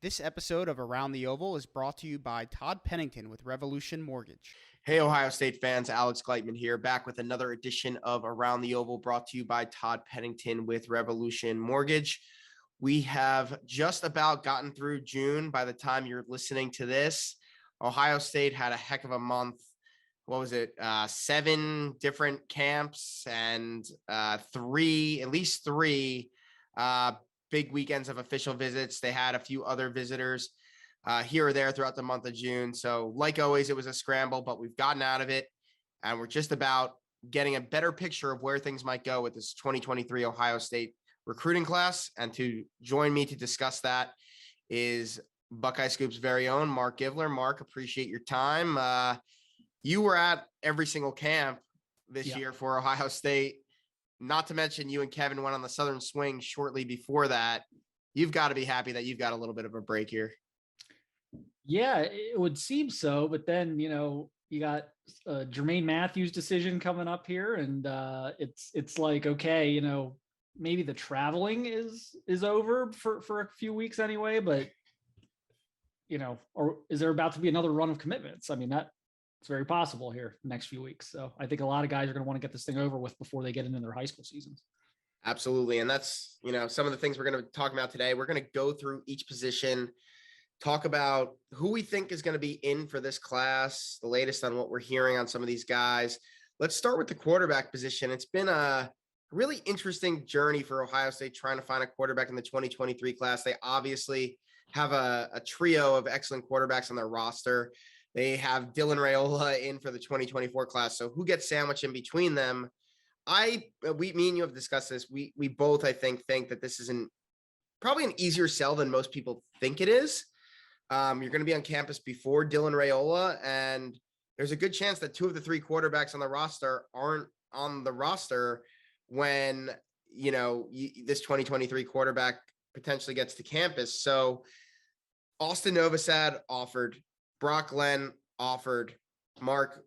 This episode of Around the Oval is brought to you by Todd Pennington with Revolution Mortgage. Hey, Ohio State fans, Alex Gleitman here, back with another edition of Around the Oval brought to you by Todd Pennington with Revolution Mortgage. We have just about gotten through June by the time you're listening to this. Ohio State had a heck of a month. What was it? 7 different camps and at least three big weekends of official visits. They had a few other visitors here or there throughout the month of June. So like always, it was a scramble, but we've gotten out of it and we're just about getting a better picture of where things might go with this 2023 Ohio State recruiting class. And to join me to discuss that is Buckeye Scoop's very own Marc Givler. Marc, appreciate your time. You were at every single camp this year for Ohio State. Not to mention you and Kevin went on the Southern Swing shortly before that. You've got to be happy that you've got a little bit of a break here. Yeah, it would seem so. But then, you got Jermaine Matthews' decision coming up here. And it's like, okay, maybe the traveling is over for a few weeks anyway. But, or is there about to be another run of commitments? I mean, it's very possible here the next few weeks. So I think a lot of guys are going to want to get this thing over with before they get into their high school seasons. Absolutely. And that's, some of the things we're going to talk about today. We're going to go through each position, talk about who we think is going to be in for this class, the latest on what we're hearing on some of these guys. Let's start with the quarterback position. It's been a really interesting journey for Ohio State trying to find a quarterback in the 2023 class. They obviously have a trio of excellent quarterbacks on their roster. They have Dylan Raiola in for the 2024 class. So who gets sandwiched in between them? Me and you have discussed this. We both, I think that this is probably an easier sell than most people think it is. You're going to be on campus before Dylan Raiola, and there's a good chance that 2 of the 3 quarterbacks on the roster aren't on the roster when, this 2023 quarterback potentially gets to campus. So Austin Novosad offered, Brock Glenn offered. Marc,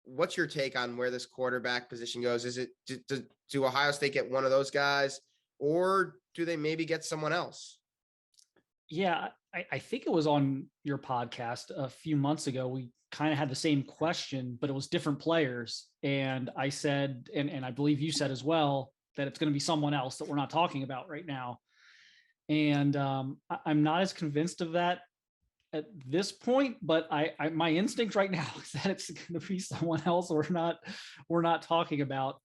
what's your take on where this quarterback position goes? Is it do Ohio State get one of those guys, or do they maybe get someone else? Yeah, I think it was on your podcast a few months ago. We kind of had the same question, but it was different players. And I said, and I believe you said as well, that it's going to be someone else that we're not talking about right now. And I'm not as convinced of that at this point, but my instinct right now is that it's going to be someone else we're not talking about.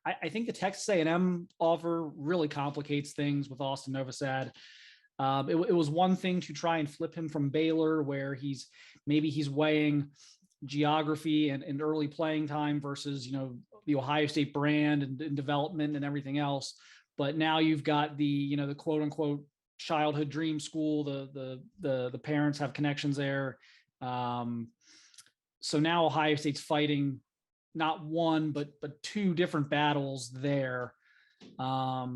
I think the Texas A&M offer really complicates things with Austin Novosad. It was one thing to try and flip him from Baylor, where he's weighing geography and early playing time versus, the Ohio State brand and development and everything else. But now you've got the quote unquote childhood dream school, the parents have connections there. So now Ohio State's fighting not one, but 2 different battles there. I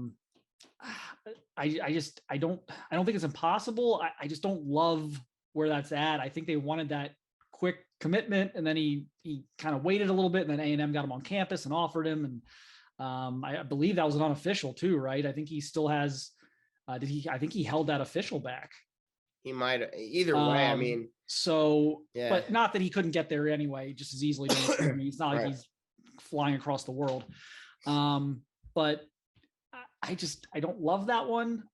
don't think it's impossible. I just don't love where that's at. I think they wanted that quick commitment, and then he kind of waited a little bit, and then A&M got him on campus and offered him. And I believe that was an unofficial too, right? I think he still has, I think he held that official back. He might either way. I mean, so, yeah. But not that he couldn't get there anyway, just as easily. I mean, it's not like he's flying across the world. But I don't love that one.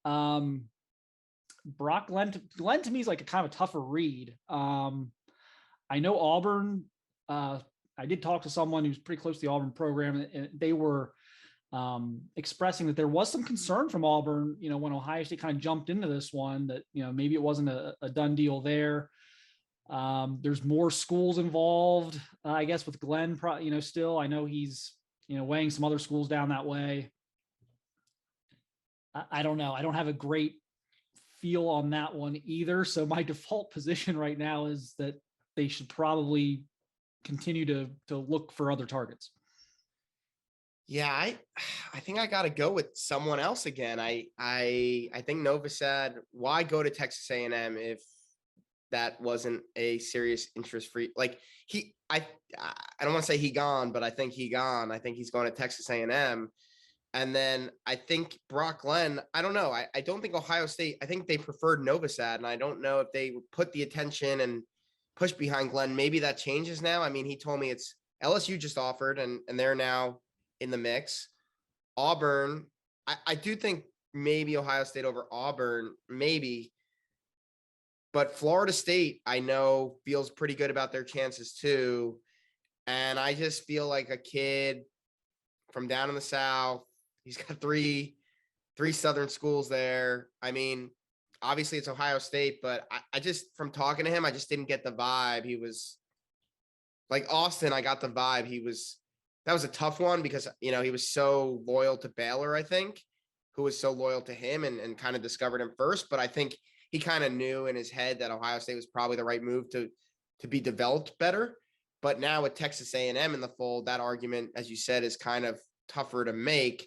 Brock Glenn to me is like a kind of a tougher read. I know Auburn. I did talk to someone who's pretty close to the Auburn program, and they were expressing that there was some concern from Auburn, when Ohio State kind of jumped into this one, that, maybe it wasn't a done deal there. There's more schools involved, I guess, with Glenn, still. I know he's, weighing some other schools down that way. I don't know. I don't have a great feel on that one either. So my default position right now is that they should probably continue to look for other targets. Yeah, I think I got to go with someone else again. I think Novosad, why go to Texas A&M if that wasn't a serious interest free? Like I don't want to say he gone, but I think he gone. I think he's going to Texas A&M. And then I think Brock Glenn, I don't know. I don't think Ohio State, I think they preferred Novosad, and I don't know if they put the attention and push behind Glenn. Maybe that changes now. I mean, he told me it's LSU just offered and they're now in the mix. Auburn, I do think maybe Ohio State over Auburn, maybe. But Florida State, I know, feels pretty good about their chances too. And I just feel like a kid from down in the South. He's got three Southern schools there. I mean, obviously it's Ohio State, but I just, from talking to him, I just didn't get the vibe. He was like Austin. I got the vibe. That was a tough one because, he was so loyal to Baylor, I think, who was so loyal to him and kind of discovered him first. But I think he kind of knew in his head that Ohio State was probably the right move to be developed better. But now with Texas A&M in the fold, that argument, as you said, is kind of tougher to make.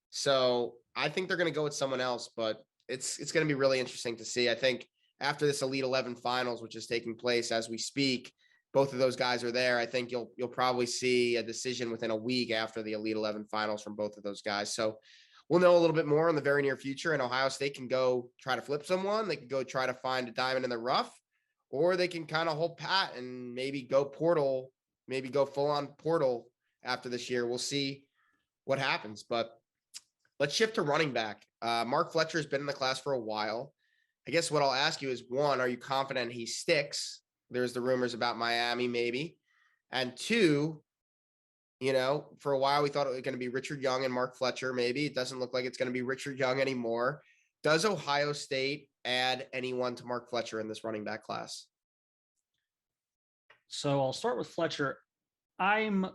So I think they're going to go with someone else, but it's going to be really interesting to see. I think after this Elite 11 finals, which is taking place as we speak, both of those guys are there. I think you'll probably see a decision within a week after the Elite 11 finals from both of those guys. So we'll know a little bit more in the very near future, and Ohio State can go try to flip someone. They can go try to find a diamond in the rough, or they can kind of hold pat and maybe go portal, maybe go full on portal after this year. We'll see what happens, but let's shift to running back. Mark Fletcher has been in the class for a while. I guess what I'll ask you is, one, are you confident he sticks? There's the rumors about Miami, maybe. And two, for a while we thought it was going to be Richard Young and Mark Fletcher. Maybe it doesn't look like it's going to be Richard Young anymore. Does Ohio State add anyone to Mark Fletcher in this running back class? So I'll start with Fletcher. I'm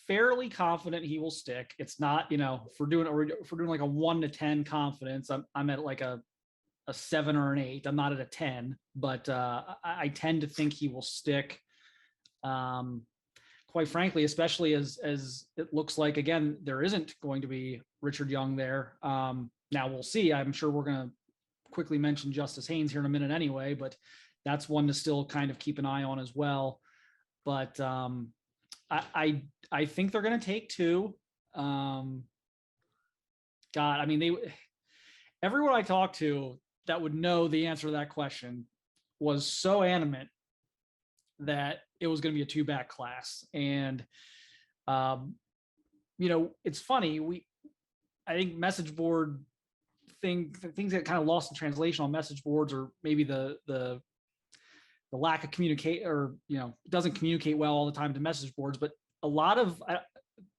fairly confident he will stick. It's not, if we're doing like a 1 to 10 confidence, I'm at like a 7 or an 8. I'm not at a 10, but I tend to think he will stick. Quite frankly, especially as it looks like, again, there isn't going to be Richard Young there. Now we'll see. I'm sure we're going to quickly mention Justice Haynes here in a minute anyway, but that's one to still kind of keep an eye on as well. But I think they're going to take 2. God, I mean, everyone I talked to that would know the answer to that question was so animate that it was going to be a 2-back class. And, it's funny. I think message board things that kind of lost in translation on message boards, or maybe the lack of communicate, or, doesn't communicate well all the time to message boards. But a lot of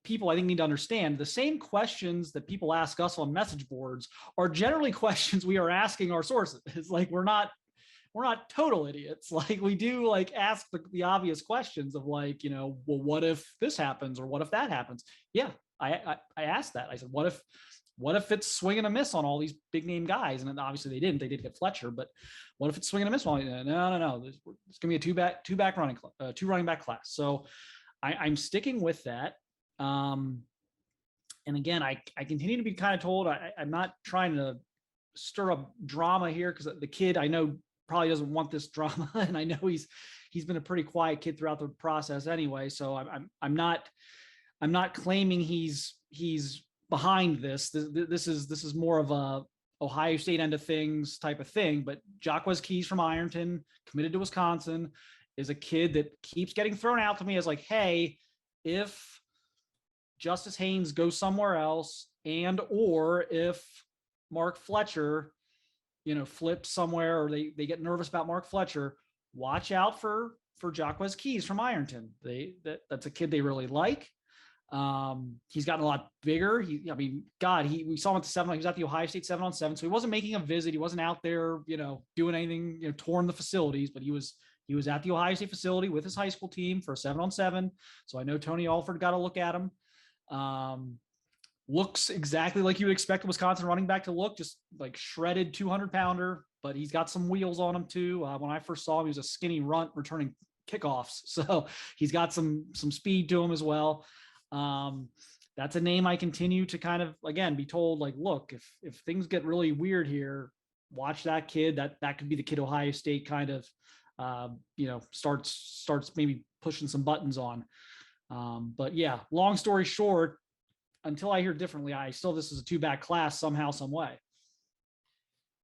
people, I think, need to understand the same questions that people ask us on message boards are generally questions we are asking our sources. It's like, we're not total idiots. Like, we do like ask the obvious questions of like, well, what if this happens, or what if that happens? Yeah. I asked that. I said, what if it's swing and a miss on all these big name guys? And then obviously they didn't. They did get Fletcher, but what if it's swing and a miss on? No. It's going to be a two running back class. So I'm sticking with that. And again, I continue to be kind of told I'm not trying to stir up drama here, because the kid I know probably doesn't want this drama, and I know he's been a pretty quiet kid throughout the process anyway. So I'm not claiming he's behind this. This is more of a Ohio State end of things type of thing. But Jacquez Keys from Ironton, committed to Wisconsin, is a kid that keeps getting thrown out to me as like, hey, if Justice Haynes goes somewhere else, and or if Mark Fletcher, flips somewhere, or they get nervous about Mark Fletcher, watch out for Jacquez Keys from Ironton. That's a kid they really like. He's gotten a lot bigger. We saw him at the 7. He was at the Ohio State 7-on-7. So he wasn't making a visit. He wasn't out there, doing anything, touring the facilities, but he was at the Ohio State facility with his high school team for 7-on-7. So I know Tony Alford got a look at him. Looks exactly like you would expect a Wisconsin running back to look, just like shredded 200-pounder, but he's got some wheels on him too. When I first saw him, he was a skinny runt returning kickoffs. So he's got some speed to him as well. That's a name I continue to kind of, again, be told like, look, if things get really weird here, watch that kid. That could be the kid Ohio State kind of, starts maybe pushing some buttons on. But yeah, long story short, until I hear differently, this is a 2-back class somehow, some way.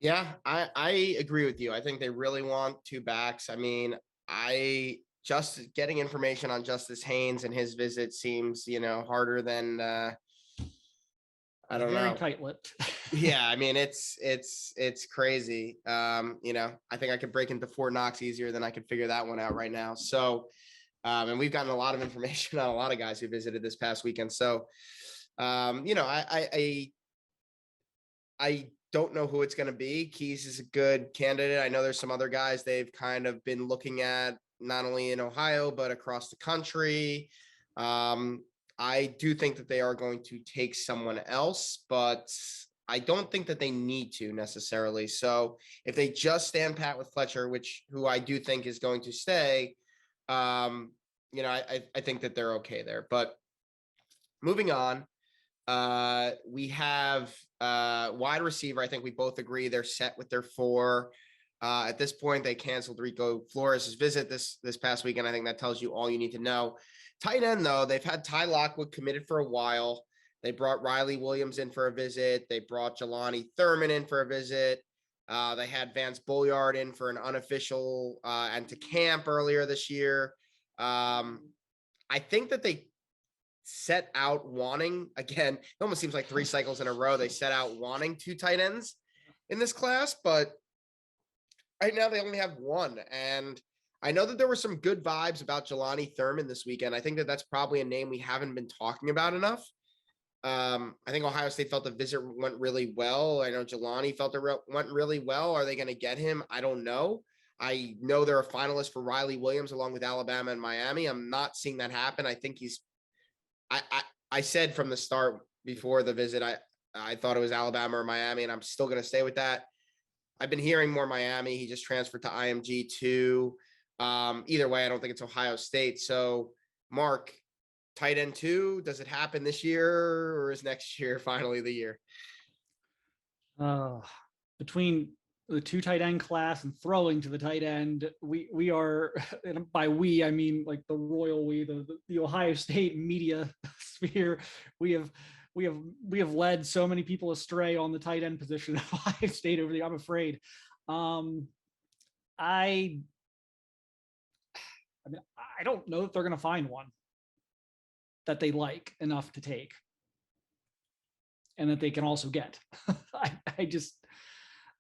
Yeah, I agree with you. I think they really want 2 backs. I mean, I just getting information on Justice Haynes and his visit seems, harder than I don't Very know. tight-lipped. Yeah, I mean, it's crazy. I think I could break into Fort Knox easier than I could figure that one out right now. So, and we've gotten a lot of information on a lot of guys who visited this past weekend. So, I don't know who it's going to be. Keys is a good candidate. I know there's some other guys they've kind of been looking at, not only in Ohio, but across the country. I do think that they are going to take someone else, but I don't think that they need to necessarily. So if they just stand pat with Fletcher, who I do think is going to stay, I think that they're okay there. But moving on, we have wide receiver. I think we both agree they're set with their 4. At this point, they canceled Rico Flores' visit this past weekend. I think that tells you all you need to know. Tight end, though, they've had Ty Lockwood committed for a while. They brought Riley Williams in for a visit. They brought Jelani Thurman in for a visit. They had Vance Bulliard in for an unofficial and to camp earlier this year. I think that they set out wanting, again, it almost seems like 3 cycles in a row, they set out wanting 2 tight ends in this class, but right now they only have 1. And I know that there were some good vibes about Jelani Thurman this weekend. I think that that's probably a name we haven't been talking about enough. I think Ohio State felt the visit went really well. I know Jelani felt it went really well. Are they going to get him? I don't know. I know they're a finalist for Riley Williams along with Alabama and Miami. I'm not seeing that happen. I think I said from the start before the visit, I thought it was Alabama or Miami, and I'm still going to stay with that. I've been hearing more Miami. He just transferred to IMG too. Either way, I don't think it's Ohio State. So, Mark, tight end 2, does it happen this year, or is next year finally the year? Between the 2 tight end class and throwing to the tight end, we are, and by we I mean like the royal we, the Ohio State media sphere. We have led so many people astray on the tight end position at Ohio State over the. I'm afraid. I don't know if they're going to find one that they like enough to take, and that they can also get.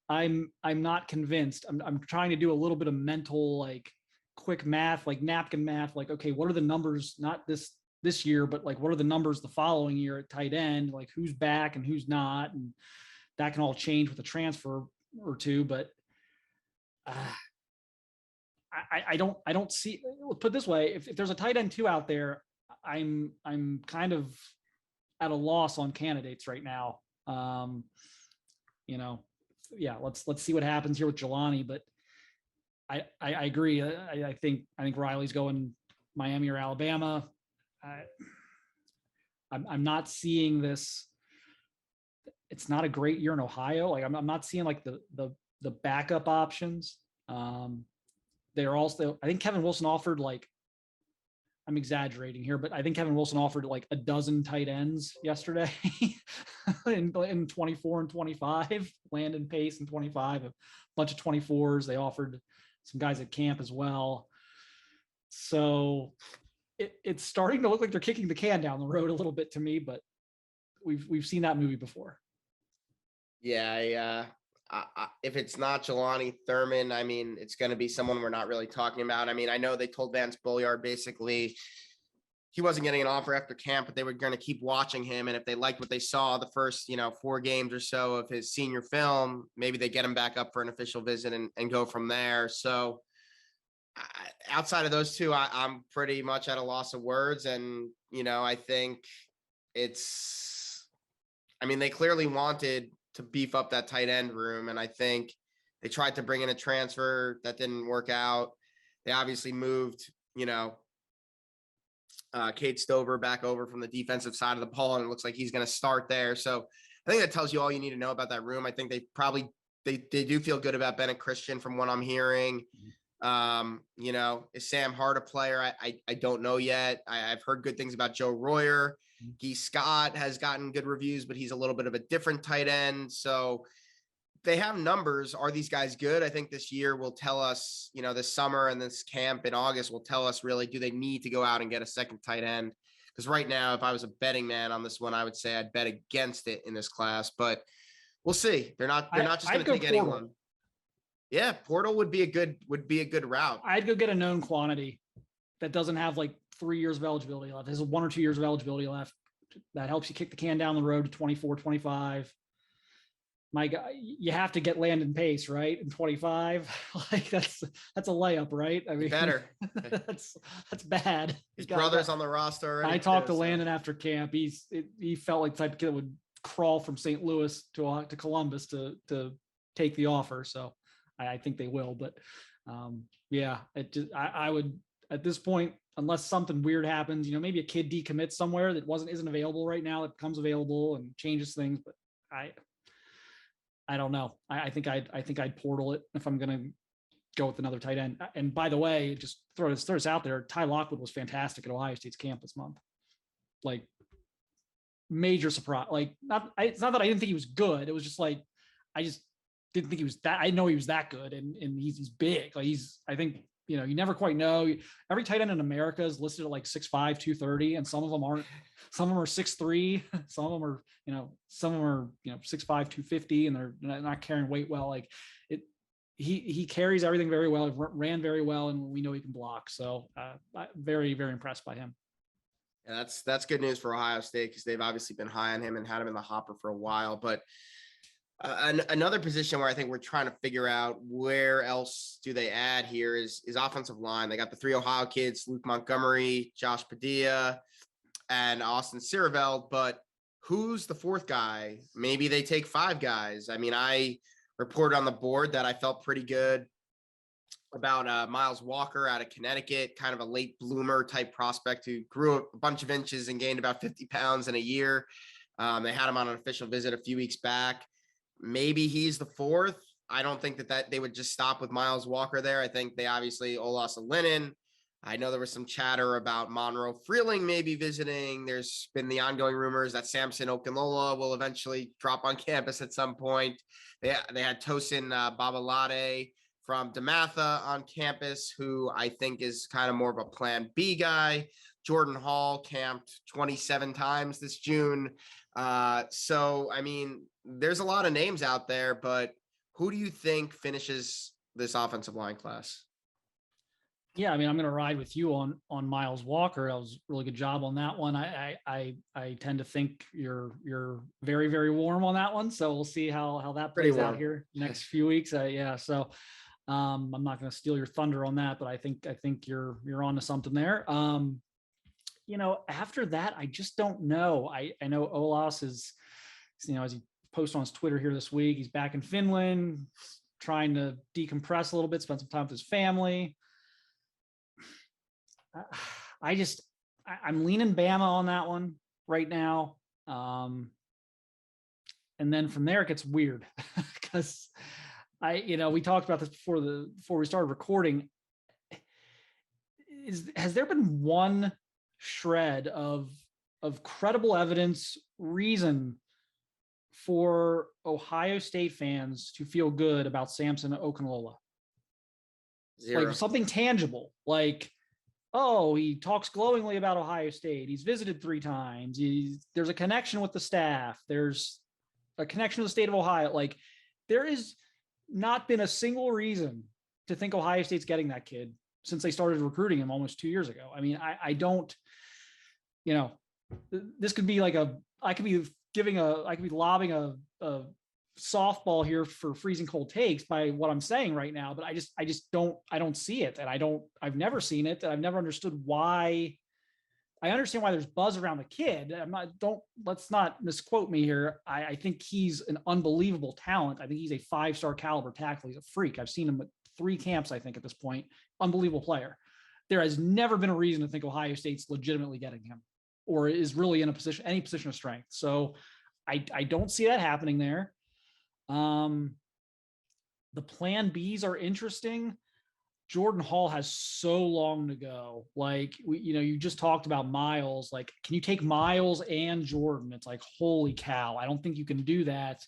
I'm not convinced. I'm trying to do a little bit of mental, like quick math, like napkin math. Like, okay, what are the numbers? Not this year, but like, what are the numbers the following year at tight end? Like, who's back and who's not, and that can all change with a transfer or 2. But I don't see. Put it this way: if there's a tight end 2 out there, I'm kind of at a loss on candidates right now. Yeah, let's see what happens here with Jelani, but I agree. I think Riley's going Miami or Alabama. I'm not seeing this. It's not a great year in Ohio. Like I'm not seeing like the backup options. They're also, I think Kevin Wilson offered, like, I'm exaggerating here, but I think Kevin Wilson offered like a dozen tight ends yesterday in 24 and 25, Landon Pace in 25, a bunch of 24s. They offered some guys at camp as well. So it's starting to look like they're kicking the can down the road a little bit to me, but we've seen that movie before. Yeah, if it's not Jelani Thurman, I mean, it's going to be someone we're not really talking about. I mean, I know they told Vance Bulliard basically he wasn't getting an offer after camp, but they were going to keep watching him. And if they liked what they saw the first, 4 games or so of his senior film, maybe they get him back up for an official visit and go from there. So outside of those 2, I'm pretty much at a loss of words. And, I think they clearly wanted to beef up that tight end room. And I think they tried to bring in a transfer that didn't work out. They obviously moved, Cade Stover back over from the defensive side of the ball, and it looks like he's going to start there. So I think that tells you all you need to know about that room. I think they do feel good about Bennett Christian from what I'm hearing. Is Sam Hart a player? I don't know yet. I've heard good things about Joe Royer. Gee Scott has gotten good reviews, but he's a little bit of a different tight end. So they have numbers. Are these guys good? I think this year will tell us, this summer and this camp in August will tell us really, do they need to go out and get a second tight end? Because right now, if I was a betting man on this one, I would say I'd bet against it in this class, but we'll see. They're not just going to take anyone. Yeah. Portal would be a good route. I'd go get a known quantity that doesn't have like 3 years of eligibility left. There's 1 or 2 years of eligibility left. That helps you kick the can down the road to 24, 25. My God, you have to get Landon Pace, right? In 25, like that's a layup, right? I mean, better. that's bad. His brother's on the roster already. I talked to Landon after camp. He felt like the type of kid that would crawl from St. Louis to Columbus to take the offer. So I think they will. But yeah, I would at this point, unless something weird happens, maybe a kid decommits somewhere that isn't available right now, that becomes available and changes things. But I don't know. I think I'd portal it if I'm going to go with another tight end. And by the way, just throw this out there. Ty Lockwood was fantastic at Ohio State's camp this month. Like major surprise. Like it's not that I didn't think he was good. It was just like, I just didn't think he was that. I know he was that good, and he's big. Like I think, you never quite know. Every tight end in America is listed at like 6'5", 230, and some of them aren't. Some of them are 6'3", some of them are, 6'5", 250, and they're not carrying weight well. Like he carries everything very well. He ran very well, and we know he can block. So very, very impressed by him. Yeah, that's good news for Ohio State, because they've obviously been high on him and had him in the hopper for a while. But another position where I think we're trying to figure out where else do they add here is offensive line. They got the 3 Ohio kids, Luke Montgomery, Josh Padilla, and Austin Sireveld, but who's the 4th guy? Maybe they take 5 guys. I mean, I reported on the board that I felt pretty good about Miles Walker out of Connecticut, kind of a late bloomer type prospect who grew a bunch of inches and gained about 50 pounds in a year. They had him on an official visit a few weeks back. Maybe he's the 4th. I don't think that they would just stop with Miles Walker there. I think they obviously Olasa-Linen. I know there was some chatter about Monroe Freeling maybe visiting. There's been the ongoing rumors that Samson Okunlola will eventually drop on campus at some point. They had Tosin Babalade from DeMatha on campus, who I think is kind of more of a plan B guy. Jordan Hall camped 27 times this June. So, I mean, there's a lot of names out there, but who do you think finishes this offensive line class? Yeah, I mean, I'm going to ride with you on Miles Walker. That was a really good job on that one. I tend to think you're very, very warm on that one. So we'll see how that plays out here next few weeks. Yeah. So I'm not going to steal your thunder on that, but I think you're on to something there. After that, I just don't know. I know Olas is, as he posted on his Twitter here this week, he's back in Finland, trying to decompress a little bit, spend some time with his family. I'm leaning Bama on that one right now. And then from there, it gets weird because we talked about this before we started recording. Has there been one shred of credible evidence, reason for Ohio State fans to feel good about Samson Okunlola? Zero. Like something tangible, like, oh, he talks glowingly about Ohio State. He's visited 3 times. There's a connection with the staff. There's a connection to the state of Ohio. Like, there is not been a single reason to think Ohio State's getting that kid since they started recruiting him almost 2 years ago. I mean, I don't, this could be like I could be lobbing a softball here for freezing cold takes by what I'm saying right now, but I don't see it. And I've never seen it. And I've never understood why. I understand why there's buzz around the kid. Let's not misquote me here. I think he's an unbelievable talent. I think he's a 5-star caliber tackle. He's a freak. I've seen him at 3 camps, I think, at this point. Unbelievable player. There has never been a reason to think Ohio State's legitimately getting him or is really in any position of strength. So I don't see that happening there. The plan Bs are interesting. Jordan Hall has so long to go. Like you just talked about Miles. Like, can you take Miles and Jordan? It's like, holy cow! I don't think you can do that.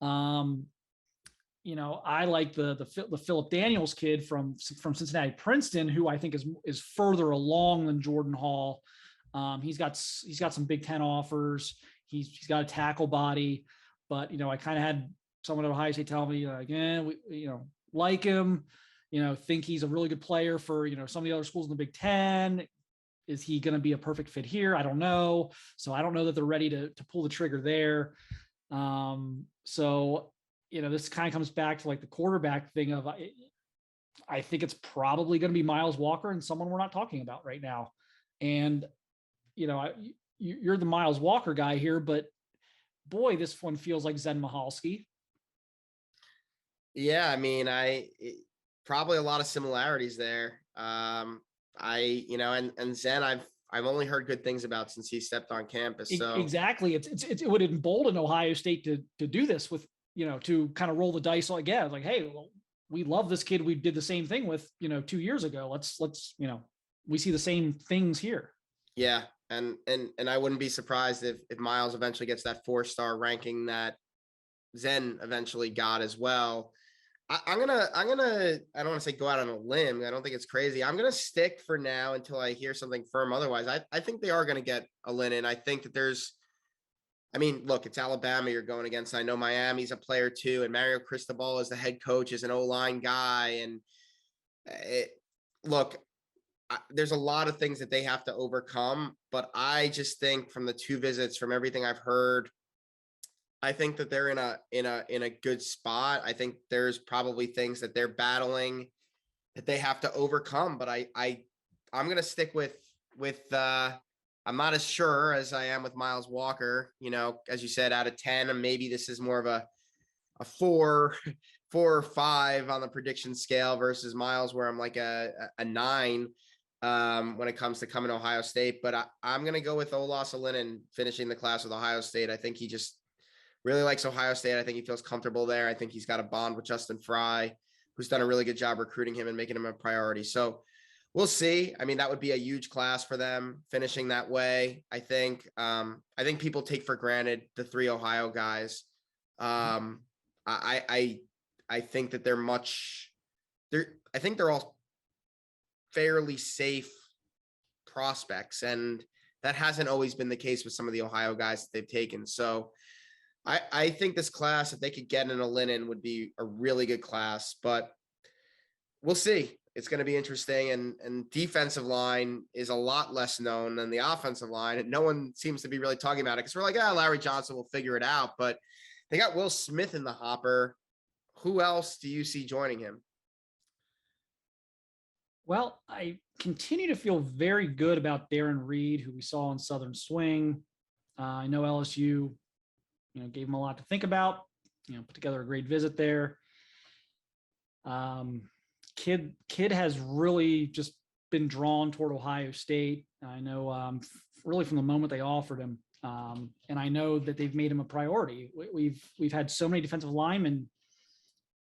I like the Philip Daniels kid from Cincinnati Princeton, who I think is further along than Jordan Hall. He's got some Big Ten offers. He's got a tackle body, but I kind of had someone at Ohio State tell me like, we like him, think he's a really good player for some of the other schools in the Big Ten. Is he going to be a perfect fit here? I don't know. So I don't know that they're ready to pull the trigger there. So this kind of comes back to like the quarterback thing of I think it's probably going to be Miles Walker and someone we're not talking about right now. And you're the Miles Walker guy here, but boy, this one feels like Zen Michalski. Yeah, I mean, probably a lot of similarities there. And Zen, I've only heard good things about since he stepped on campus. So exactly, it would embolden Ohio State to do this with to kind of roll the dice again. Like, hey, well, we love this kid. We did the same thing with 2 years ago. Let's we see the same things here. Yeah, and I wouldn't be surprised if Miles eventually gets that 4-star ranking that Zen eventually got as well. I'm gonna I don't want to say go out on a limb. I don't think it's crazy. I'm gonna stick for now until I hear something firm. Otherwise, I think they are gonna get a Lennon. I think that look, it's Alabama you're going against. I know Miami's a player too, and Mario Cristobal as the head coach is an O-line guy. And there's a lot of things that they have to overcome, but I just think from the 2 visits, from everything I've heard, I think that they're in a good spot. I think there's probably things that they're battling that they have to overcome, but I'm going to stick with I'm not as sure as I am with Miles Walker, as you said, out of 10, and maybe this is more of a 4 or 5 on the prediction scale versus Miles, where I'm like a 9 when it comes to coming to Ohio State. But I'm going to go with Olas Alinen finishing the class with Ohio State. I think he just really likes Ohio State. I think he feels comfortable there. I think he's got a bond with Justin Fry, who's done a really good job recruiting him and making him a priority. So we'll see. I mean, that would be a huge class for them finishing that way. I think people take for granted the 3 Ohio guys. I think that I think they're all fairly safe prospects, and that hasn't always been the case with some of the Ohio guys that they've taken. So I think this class, if they could get in a Lennon, would be a really good class, but we'll see. It's going to be interesting. And defensive line is a lot less known than the offensive line. And no one seems to be really talking about it because we're like, Larry Johnson will figure it out. But they got Will Smith in the hopper. Who else do you see joining him? Well, I continue to feel very good about Darren Reed, who we saw in Southern Swing. I know LSU, gave him a lot to think about, put together a great visit there. Kid has really just been drawn toward Ohio State. I know really from the moment they offered him. And I know that they've made him a priority. We've had so many defensive linemen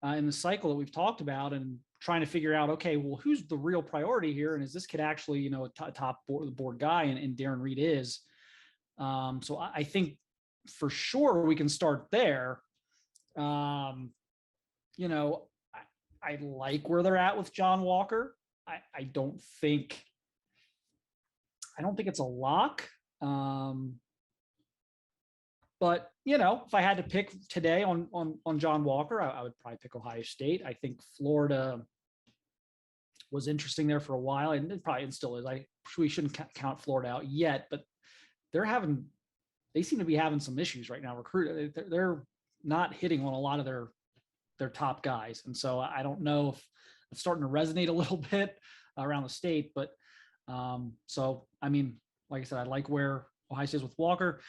in the cycle that we've talked about, and trying to figure out, okay, well, who's the real priority here? And is this kid actually, a top board guy? And Darren Reed is. So I think for sure we can start there. I like where they're at with John Walker. I don't think it's a lock. But if I had to pick today on John Walker, I would probably pick Ohio State. I think Florida was interesting there for a while, and it probably still is. We shouldn't count Florida out yet, but they seem to be having some issues right now. They're not hitting on a lot of their top guys, and so I don't know if it's starting to resonate a little bit around the state. But so I mean, like I said, I like where Ohio State is with Walker.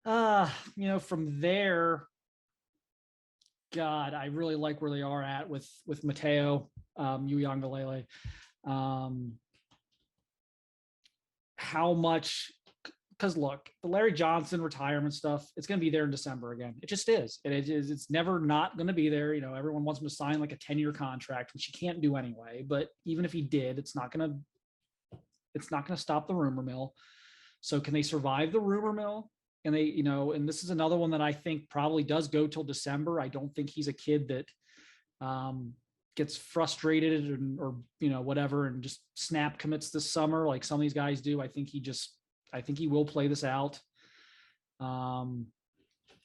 From there, God, I really like where they are at with Mateo Uiagalelei. How much because look, the Larry Johnson retirement stuff, it's going to be there in December again. It just is. It's never not going to be there. You know, everyone wants him to sign like a 10-year contract, which he can't do anyway. But even if he did, it's not going to stop the rumor mill. So can they survive the rumor mill? And they, you know, and this is another one that I think probably does go till December. I don't think he's a kid that gets frustrated or, you know, whatever, and just snap commits this summer like some of these guys do. I think he will play this out.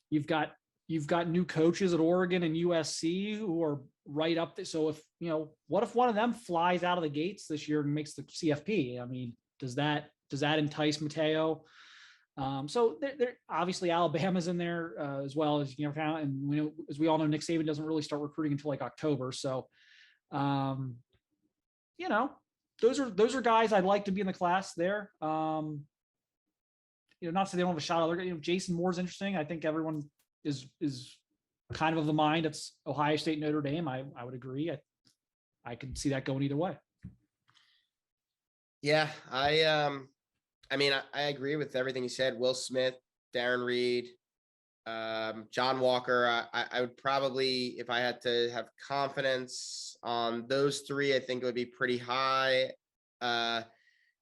You've got new coaches at Oregon and USC who are right up there. So if, you know, what if one of them flies out of the gates this year and makes the CFP? I mean, does that entice Mateo? So they're obviously Alabama's in there as well, as you know, and we know, as we all know, Nick Saban doesn't really start recruiting until like October. So, you know, those are guys I'd like to be in the class there. You know, not to say they don't have a shot. You know, Jason Moore's interesting. I think everyone is kind of the mind. It's Ohio State, Notre Dame. I would agree. I could see that going either way. Yeah, I mean, I agree with everything you said. Will Smith, Darren Reed, John Walker. I would probably, if I had to have confidence on those three, I think it would be pretty high.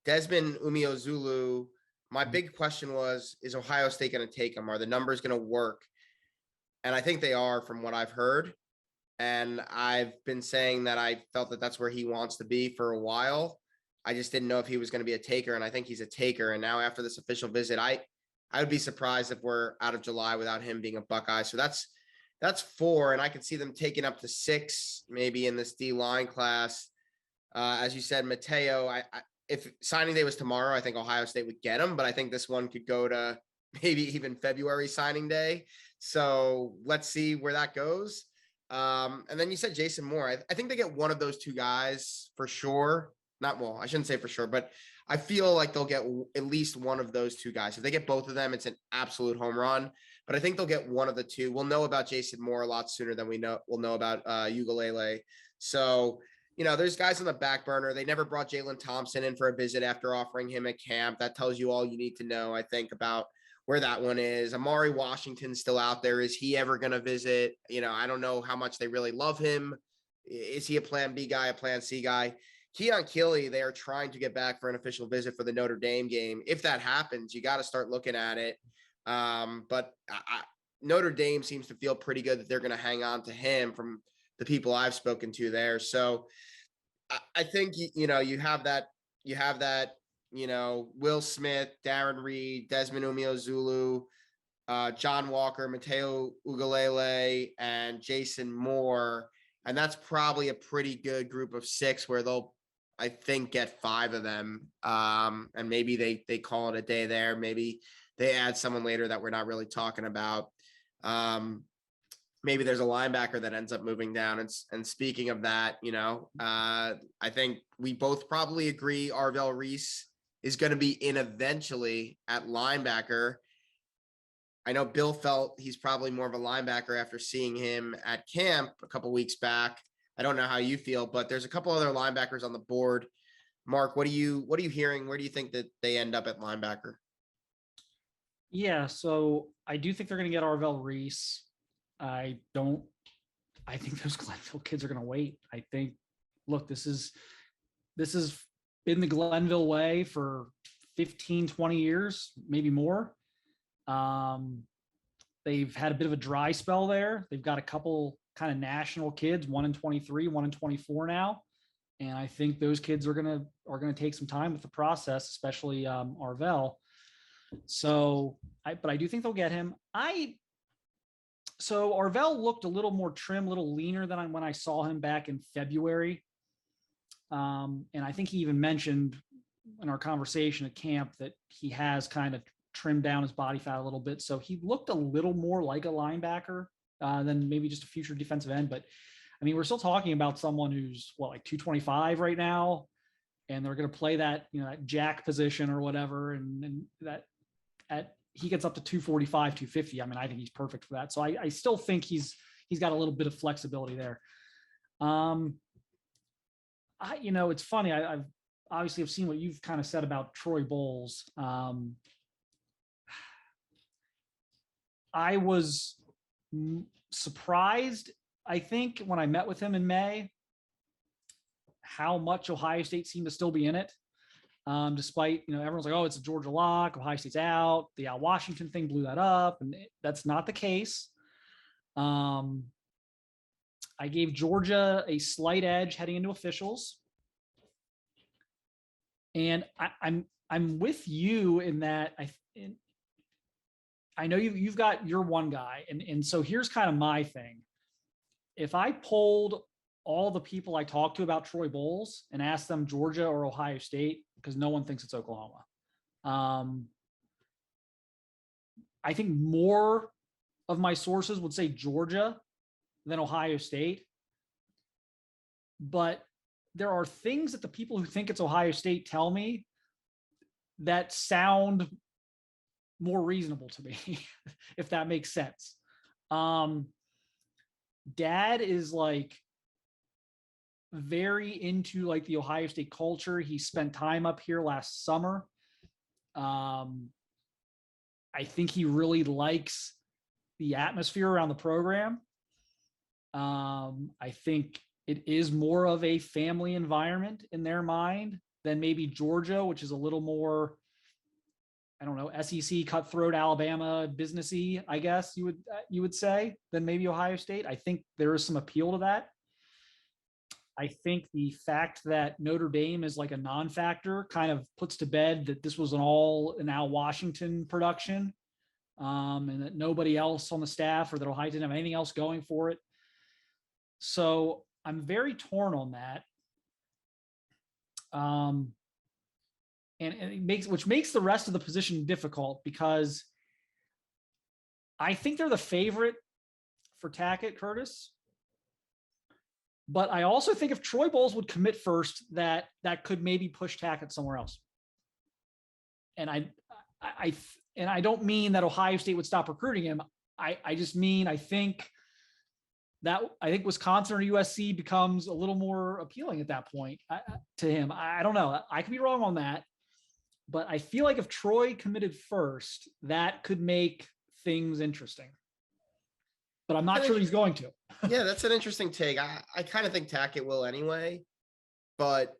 Desmond Umeozulu. My big question was, is Ohio State going to take him? Are the numbers going to work? And I think they are, from what I've heard. And I've been saying that I felt that that's where he wants to be for a while. I just didn't know if he was going to be a taker, and I think he's a taker. And now after this official visit, I would be surprised if we're out of July without him being a Buckeye. So that's 4, and I could see them taking up to 6 maybe in this D-line class. As you said, Mateo, if signing day was tomorrow, I think Ohio State would get him, but I think this one could go to maybe even February signing day. So let's see where that goes. And then you said Jason Moore. I think they get one of those two guys for sure. I shouldn't say for sure, but I feel like they'll get at least one of those two guys. If they get both of them, it's an absolute home run. But I think they'll get one of the two. We'll know about Jason Moore a lot sooner than we'll know about Ugalele. So, you know, there's guys on the back burner. They never brought Jalen Thompson in for a visit after offering him at camp. That tells you all you need to know, I think, about where that one is. Amari Washington's still out there. Is he ever going to visit? You know, I don't know how much they really love him. Is he a plan B guy, a plan C guy? Keon Keeley, they are trying to get back for an official visit for the Notre Dame game. If that happens, you got to start looking at it. But Notre Dame seems to feel pretty good that they're going to hang on to him from the people I've spoken to there. So I think, you know, you have that, you know, Will Smith, Darren Reed, Desmond Umeozulu, John Walker, Mateo Ugalele, and Jason Moore. And that's probably a pretty good group of 6 where they'll, I think, get 5 of them. And maybe they call it a day there. Maybe they add someone later that we're not really talking about. Maybe there's a linebacker that ends up moving down. And speaking of that, you know, I think we both probably agree Arvell Reese is going to be in eventually at linebacker. I know Bill felt he's probably more of a linebacker after seeing him at camp a couple weeks back. I don't know how you feel, but there's a couple other linebackers on the board. Mark, what are you hearing? Where do you think that they end up at linebacker? Yeah, so I do think they're going to get Arvell Reese. I think those Glenville kids are going to wait. I think, look, this has been the Glenville way for 15, 20 years, maybe more. They've had a bit of a dry spell there. They've got a couple kind of national kids, one in 23, one in 24 now. And I think those kids are going to take some time with the process, especially Arvell. So but I do think they'll get him. So Arvell looked a little more trim, a little leaner than when I saw him back in February. And I think he even mentioned in our conversation at camp that he has kind of trimmed down his body fat a little bit. So he looked a little more like a linebacker than maybe just a future defensive end. But I mean, we're still talking about someone who's like 225 right now, and they're going to play that, you know, that jack position or whatever. And that he gets up to 245, 250. I mean, I think he's perfect for that. So I still think he's got a little bit of flexibility there. You know, it's funny. I've obviously seen what you've kind of said about Troy Bowles. I was surprised, I think, when I met with him in May, how much Ohio State seemed to still be in it. Despite, everyone's like, oh, it's a Georgia lock, Ohio State's out. The Al Washington thing blew that up, and that's not the case. I gave Georgia a slight edge heading into officials. And I'm with you in that I know you've got your one guy, and so here's kind of my thing. If I polled all the people I talked to about Troy Bowles and asked them Georgia or Ohio State, because no one thinks it's Oklahoma, I think more of my sources would say Georgia than Ohio State. But there are things that the people who think it's Ohio State tell me that sound more reasonable to me, if that makes sense. Dad is like very into like the Ohio State culture. He spent time up here last summer. I think he really likes the atmosphere around the program. I think it is more of a family environment in their mind than maybe Georgia, which is a little more, I don't know, SEC, cutthroat, Alabama, businessy, I guess you would say, than maybe Ohio State. I think there is some appeal to that. I think the fact that Notre Dame is like a non-factor kind of puts to bed that this was an Al Washington production, and that nobody else on the staff or that Ohio didn't have anything else going for it. So I'm very torn on that. And which makes the rest of the position difficult, because I think they're the favorite for Tackett, Curtis. But I also think if Troy Bowles would commit first, that could maybe push Tackett somewhere else. And I don't mean that Ohio State would stop recruiting him. I just mean I think Wisconsin or USC becomes a little more appealing at that point to him. I don't know. I could be wrong on that, but I feel like if Troy committed first, that could make things interesting. But I'm not sure he's going to. Yeah, that's an interesting take. I kind of think Tackett will anyway, but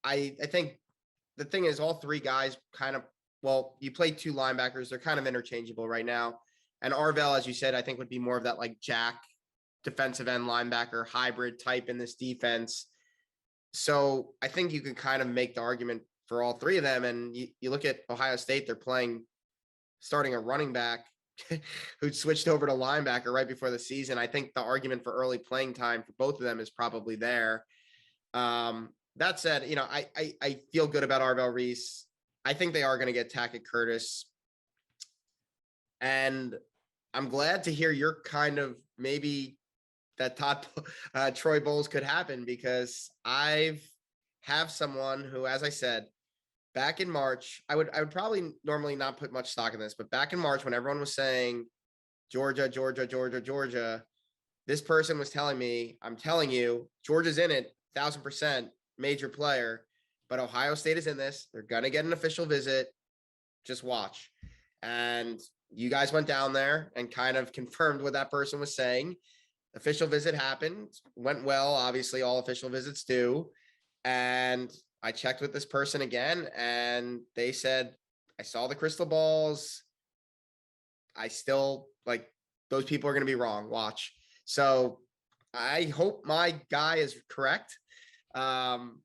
I think the thing is all three guys you play two linebackers. They're kind of interchangeable right now. And Arvell, as you said, I think would be more of that like Jack defensive end linebacker hybrid type in this defense. So I think you can kind of make the argument for all three of them. And you look at Ohio State, they're starting a running back who switched over to linebacker right before the season. I think the argument for early playing time for both of them is probably there. That said, I feel good about Arvell Reese. I think they are going to get Tackett Curtis. And I'm glad to hear you're kind of maybe that Troy Bowles could happen, because I have someone who, as I said, back in March, I would probably normally not put much stock in this, but back in March when everyone was saying Georgia, this person was telling me, I'm telling you, Georgia's in it, 1,000%, major player, but Ohio State is in this. They're going to get an official visit. Just watch. And you guys went down there and kind of confirmed what that person was saying. Official visit happened, went well. Obviously, all official visits do. And I checked with this person again, and they said, I saw the crystal balls. I still those people are going to be wrong. Watch. So I hope my guy is correct. I'm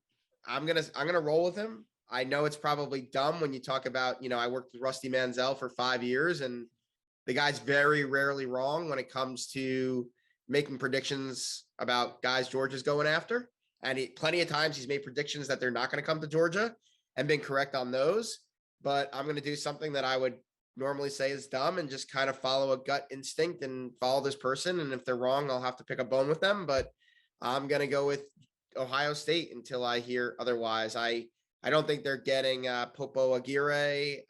going to roll with him. I know it's probably dumb when you talk about, I worked with Rusty Manziel for 5 years, and the guy's very rarely wrong when it comes to making predictions about guys Georgia's going after. And plenty of times he's made predictions that they're not going to come to Georgia and been correct on those. But I'm going to do something that I would normally say is dumb and just kind of follow a gut instinct and follow this person. And if they're wrong, I'll have to pick a bone with them. But I'm going to go with Ohio State until I hear otherwise. I don't think they're getting Popo Aguirre.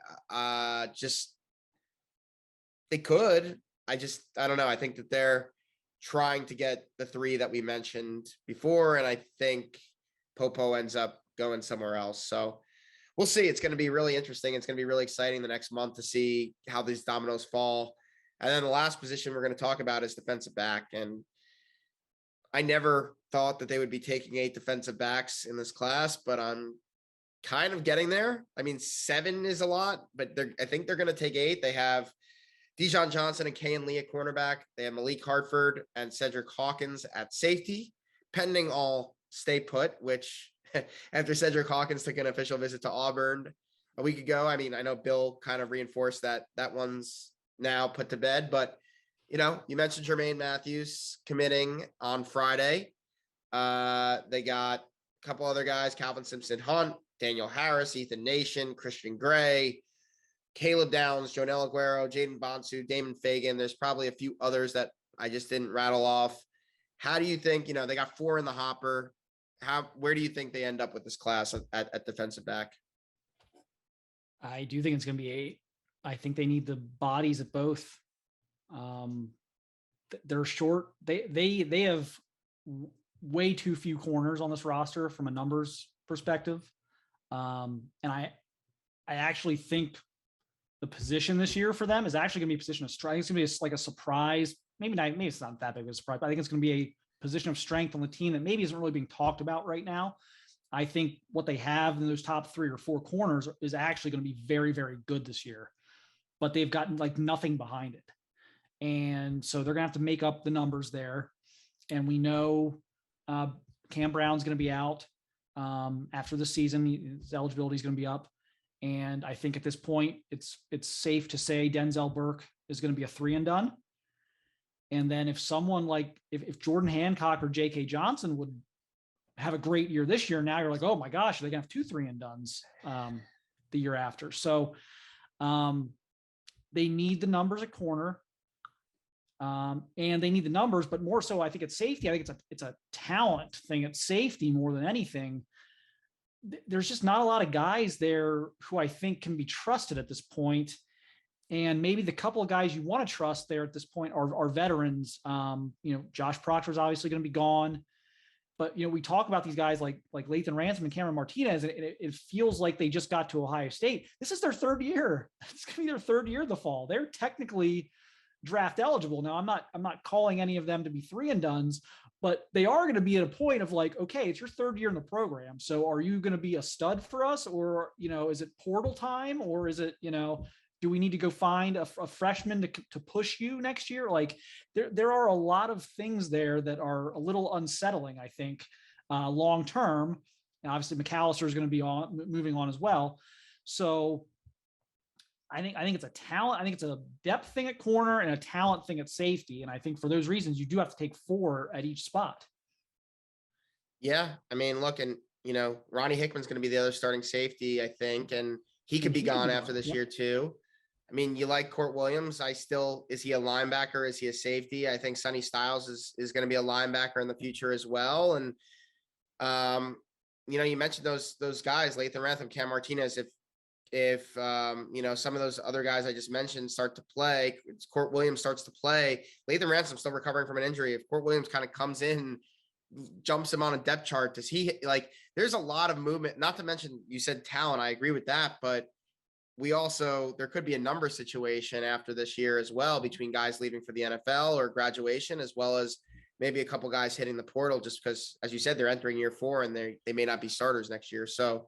They could. I don't know. I think that they're trying to get the three that we mentioned before, and I think Popo ends up going somewhere else. So we'll see. It's going to be really interesting. It's going to be really exciting the next month to see how these dominoes fall. And then the last position we're going to talk about is defensive back. And I never thought that they would be taking 8 defensive backs in this class, but I'm kind of getting there. I mean, 7 is a lot, but I think they're going to take 8. They have Dijon Johnson and Kayan Lee at cornerback. They have Malik Hartford and Cedric Hawkins at safety, pending all stay put, which after Cedric Hawkins took an official visit to Auburn a week ago, I mean, I know Bill kind of reinforced that one's now put to bed, but you mentioned Jermaine Matthews committing on Friday. They got a couple other guys, Calvin Simpson Hunt, Daniel Harris, Ethan Nation, Christian Gray, Caleb Downs, Jonel Aguero, Jaden Bonsu, Damon Fagan. There's probably a few others that I just didn't rattle off. How do you think, they got 4 in the hopper. Where do you think they end up with this class at defensive back? I do think it's going to be 8. I think they need the bodies at both. They're short. They have way too few corners on this roster from a numbers perspective. And I actually think the position this year for them is actually going to be a position of strength. It's going to be like a surprise. Maybe it's not that big of a surprise, but I think it's going to be a position of strength on the team that maybe isn't really being talked about right now. I think what they have in those top 3 or 4 corners is actually going to be very, very good this year, but they've gotten like nothing behind it. And so they're going to have to make up the numbers there. And we know Cam Brown's going to be out after the season. His eligibility is going to be up. And I think at this point, it's safe to say Denzel Burke is going to be a 3 and done. And then if someone like if Jordan Hancock or J.K. Johnson would have a great year this year, now you're like, oh my gosh, they're going to have 2 3 and dones the year after. So they need the numbers at corner. And they need the numbers, but more so, I think it's safety. I think it's a talent thing at safety more than anything. There's just not a lot of guys there who I think can be trusted at this point. And maybe the couple of guys you want to trust there at this point are veterans. Josh Proctor is obviously going to be gone, but we talk about these guys like Lathan Ransom and Cameron Martinez, and it feels like they just got to Ohio State. This is their 3rd year. It's going to be their 3rd year the fall. They're technically draft eligible. Now I'm not calling any of them to be 3 and dones, but they are going to be at a point of like, okay, it's your 3rd year in the program. So are you going to be a stud for us, or, is it portal time, or is it, do we need to go find a freshman to push you next year? Like there are a lot of things there that are a little unsettling, I think, long-term. And obviously McAllister is going to be moving on as well. So I think it's a talent. I think it's a depth thing at corner and a talent thing at safety. And I think for those reasons, you do have to take 4 at each spot. Yeah. I mean, look, and, Ronnie Hickman's going to be the other starting safety, I think, and he could be gone after this year too. I mean, you like Court Williams. Is he a linebacker? Is he a safety? I think Sonny Styles is going to be a linebacker in the future as well. And, you mentioned those guys, Lathan Ransom, Cam Martinez. If some of those other guys I just mentioned start to play, Court Williams starts to play, Lathan Ransom still recovering from an injury. If Court Williams kind of comes in, jumps him on a depth chart, there's a lot of movement, not to mention you said talent. I agree with that, but there could be a number situation after this year as well, between guys leaving for the NFL or graduation, as well as maybe a couple guys hitting the portal, just because, as you said, they're entering year 4 and they may not be starters next year. So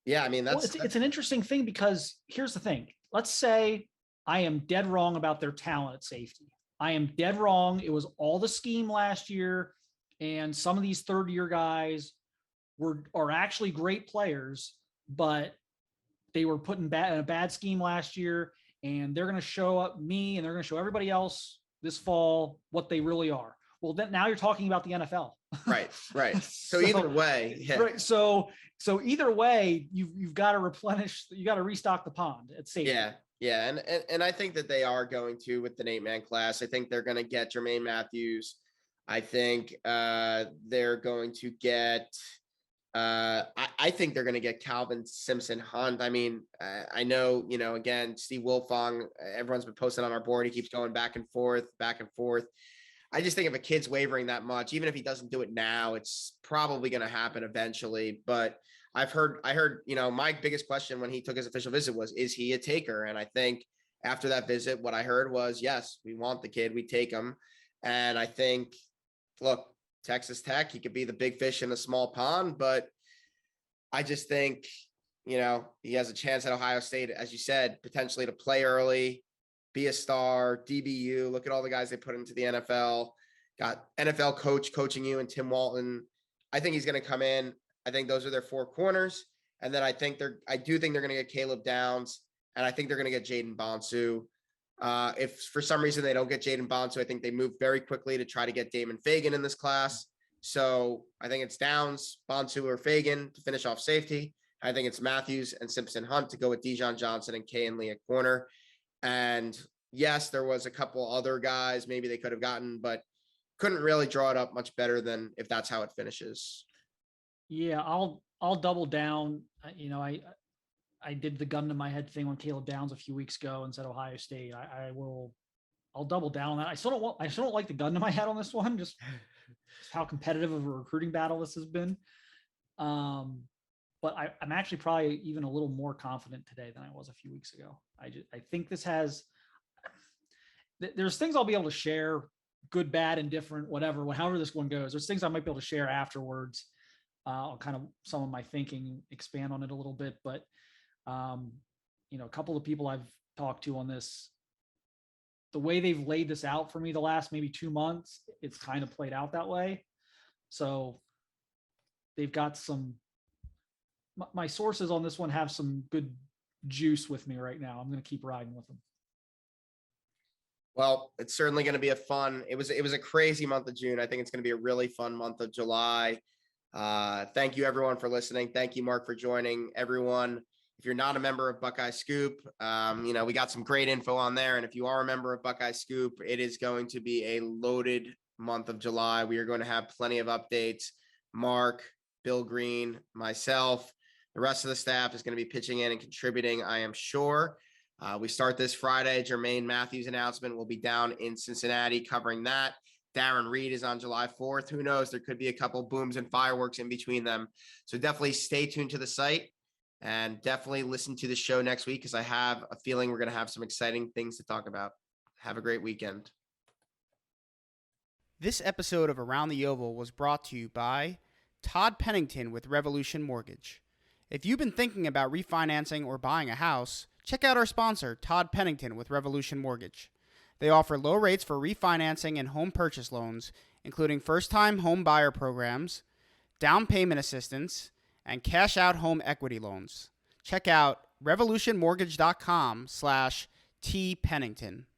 yeah, I mean, it's an interesting thing, because here's the thing. Let's say I am dead wrong about their talent at safety. I am dead wrong. It was all the scheme last year, and some of these 3rd-year guys are actually great players, but they were put in a bad scheme last year, and they're going to show up me and they're going to show everybody else this fall what they really are. Well, then now you're talking about the NFL. Right. So either way, yeah. Right. So either way, you've got to replenish, you got to restock the pond at safety. Yeah. And I think that they are going to, with the 8-man class. I think they're going to get Jermaine Matthews. I think they're going to get I think they're going to get Calvin Simpson Hunt. I mean, I know, again, Steve Wilfong, everyone's been posting on our board. He keeps going back and forth. I just think if a kid's wavering that much, even if he doesn't do it now, it's probably going to happen eventually. But I heard, my biggest question when he took his official visit was, is he a taker? And I think after that visit, what I heard was, yes, we want the kid, we take him. And I think, look, Texas Tech, he could be the big fish in a small pond, but I just think, he has a chance at Ohio State, as you said, potentially to play early, be a star, DBU. Look at all the guys they put into the NFL. Got NFL coach coaching you and Tim Walton. I think he's going to come in. I think those are their 4 corners. And then I do think they're going to get Caleb Downs, and I think they're going to get Jaden Bonsu. If for some reason they don't get Jaden Bonsu, I think they move very quickly to try to get Damon Fagan in this class. So I think it's Downs, Bonsu, or Fagan to finish off safety. I think it's Matthews and Simpson Hunt to go with Dijon Johnson and Kay and Lee at corner. And yes, there was a couple other guys maybe they could have gotten, but couldn't really draw it up much better than if that's how it finishes. Yeah, I'll double down. I did the gun to my head thing on Caleb Downs a few weeks ago and said Ohio State. I'll double down on that. I still don't like the gun to my head on this one, just how competitive of a recruiting battle this has been. But I'm actually probably even a little more confident today than I was a few weeks ago. I think this there's things I'll be able to share, good, bad, indifferent, whatever, however this one goes. There's things I might be able to share afterwards. I'll kind of some of my thinking, expand on it a little bit, but a couple of people I've talked to on this, the way they've laid this out for me the last maybe 2 months, it's kind of played out that way. So they've got my sources on this one have some good juice with me right now. I'm going to keep riding with them. Well, it's certainly going to be it was a crazy month of June. I think it's going to be a really fun month of July. Thank you everyone for listening. Thank you, Mark, for joining. Everyone, if you're not a member of Buckeye Scoop, we got some great info on there. And if you are a member of Buckeye Scoop, it is going to be a loaded month of July. We are going to have plenty of updates. Mark, Bill Green, myself, the rest of the staff is going to be pitching in and contributing, I am sure. We start this Friday. Jermaine Matthews' announcement will be down in Cincinnati covering that. Darren Reed is on July 4th. Who knows? There could be a couple booms and fireworks in between them. So definitely stay tuned to the site and definitely listen to the show next week, because I have a feeling we're going to have some exciting things to talk about. Have a great weekend. This episode of Around the Oval was brought to you by Todd Pennington with Revolution Mortgage. If you've been thinking about refinancing or buying a house, check out our sponsor, Todd Pennington with Revolution Mortgage. They offer low rates for refinancing and home purchase loans, including first-time home buyer programs, down payment assistance, and cash-out home equity loans. Check out revolutionmortgage.com/tpennington.